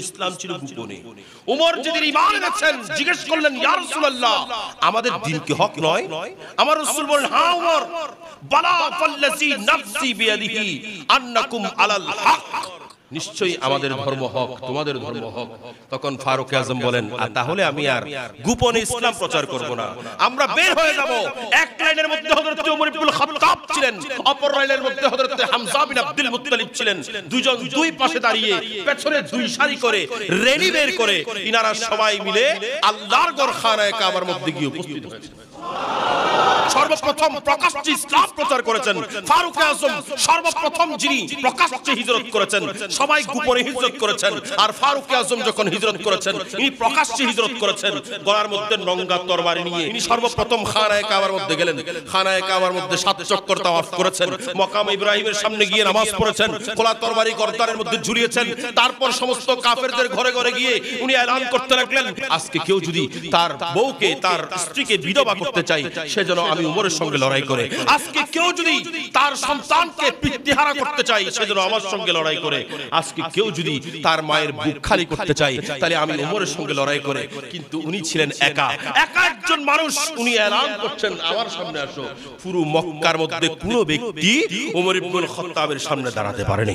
ইসলাম ছিল গোপনে। ওমর যেদিন ঈমান এনেছেন জিজ্ঞেস করলেন, ইয়া রাসূলুল্লাহ, আমাদের দিন কি হক নয়? আমার রাসূল বলেন, হ্যাঁ ওমর, বালা ফাল্লাযী নাফসি বিয়াদিহি আন্নাকুম আলাল হক, নিশ্চয়ই আমাদের ধর্ম হক, তোমাদের ধর্ম হক। তখন ফারুক আজম বলেন, তাহলে আমি আর গোপনে ইসলাম প্রচার করব না, আমরা বের হয়ে যাব। এক লাইনের মধ্যে হযরত ওমর ইবনে খাত্তাব ছিলেন, অপর লাইনের মধ্যে হযরত হামজা বিন আব্দুল মুত্তালিব ছিলেন। দুইজন দুই পাশে দাঁড়িয়ে পেছনে দুই সারি করে রেলি বের করে ইনারা সবাই মিলে আল্লাহর ঘর খানায়ে কাবার মধ্যে গিয়ে উপস্থিত হয়েছে। সর্বপ্রথম প্রকাশ্যে ইসলাম প্রচার করেছেন ফারুক আজম, সর্বপ্রথম যিনি প্রকাশ্যে হিজরত করেছেন। সবাই গোপনে হিজরত করেছেন, আর ফারুক আজম যখন হিজরত করেছেন, ইনি প্রকাশ্যে হিজরত করেছেন গলার মধ্যে নঙ্গা তরবারি নিয়ে। ইনি সর্বপ্রথম খানায়ে কাবার মধ্যে গেলেন, খানায়ে কাবার মধ্যে 7 চক্কর তাওয়াফ করেছেন, মাকাম ইব্রাহিমের সামনে গিয়ে নামাজ পড়েছেন, খোলা তরবারি গর্দানের মধ্যে ঝুলিয়েছেন। তারপর সমস্ত কাফেরদের ঘরে ঘরে গিয়ে উনি এলান করতে লাগলেন, আজকে কেউ যদি তার বউকে, তার স্ত্রীকে বিধবা করতে চায়, সেজন্য আমি উমরের সঙ্গে লড়াই করে। আজকে কেউ যদি তার সন্তানকে পিতৃহারা করতে চায়, সেজন্য আমার সঙ্গে লড়াই করে। আজকে কেউ যদি তার মায়ের বুক খালি করতে চায়, তাহলে আমি উমরের সঙ্গে লড়াই করে। কিন্তু উনি ছিলেন একা, একা একজন মানুষ। উনি এলান করছেন, আমার সামনে আসো। পুরো মক্কার মধ্যে কোনো ব্যক্তি উমর ইবনে খাত্তাবের সামনে দাঁড়াতে পারেনি।